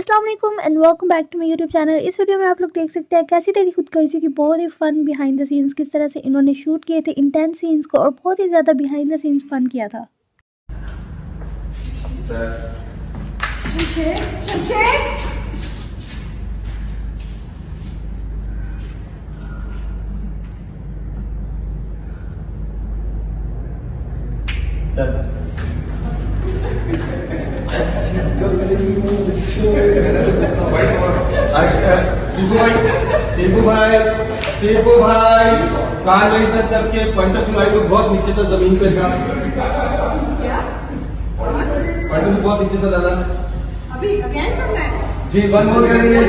अस्सलाम वालेकुम and welcome back to my YouTube channel. इस वीडियो में आप लोग देख सकते हैं कैसी तेरी खुदगर्जी की बहुत ही फन बिहाइंड द सीन्स, किस तरह से इन्होंने शूट किए थे इंटेंस सीन्स को और बहुत ही ज़्यादा बिहाइंड द सीन्स फन किया था। टीपू भाई कान नहीं था सबके पॉइंट ऑफ व्यू बहुत नीचे था, जमीन पे था। पॉइंट ऑफ बहुत नीचे था दादा। अभी अगेन करना है जी, वन मोर करेंगे,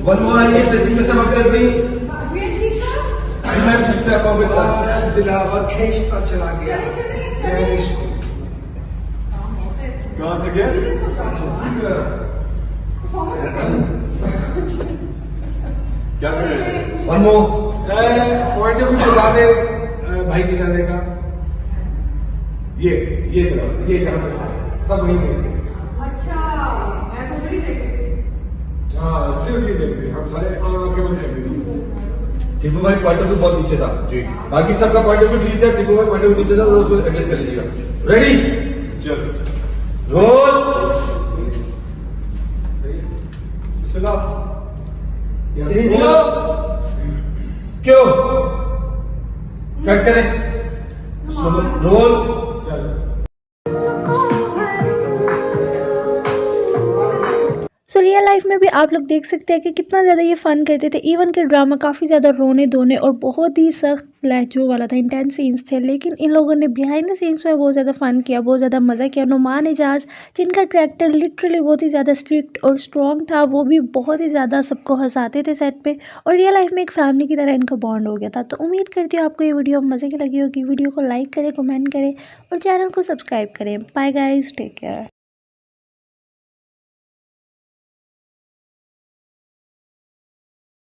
वन मोर आएंगे ड्रेसिंग में सब अगर भी मैम सकते हैं आप दिलावर खींचता चला गया। कहाँ से गया? क्या करे? One more point of view बता दे भाई दिलाने का। ये तरह सब नहीं देखते। अच्छा मैं तो नहीं देखी। हाँ सिर्फ नहीं देखते, हम सारे आंखें बंद कर देते। टीपू भाई पॉइंट ऑफ व्यू बहुत नीचे था जी, बाकी सबका पॉइंट ऑफ व्यू ठीक था, टीपू भाई पॉइंट ऑफ व्यू नीचे था तो उसको एडजस्ट कर लीजिएगा। रेडी, चल रोल। क्यों कट करें? रोल। सो रियल लाइफ में भी आप लोग देख सकते हैं कि कितना ज़्यादा ये फ़न करते थे। इवन के ड्रामा काफ़ी ज़्यादा रोने धोने और बहुत ही सख्त लहजों वाला था, इंटेंस सीन्स थे, लेकिन इन लोगों ने बिहाइंड द सीन्स में बहुत ज़्यादा फ़न किया, बहुत ज़्यादा मज़ा किया। नुमान एजाज जिनका करैक्टर लिटरली बहुत ही ज़्यादा स्ट्रिक्ट और स्ट्रॉन्ग था, वो भी बहुत ही ज़्यादा सबको हंसाते थे सेट पे और रियल लाइफ में एक फैमिली की तरह इनका बॉन्ड हो गया था। तो उम्मीद करती हूँ आपको ये वीडियो मज़े की लगी होगी। वीडियो को लाइक करें, कमेंट करें और चैनल को सब्सक्राइब करें। Bye guys, take care.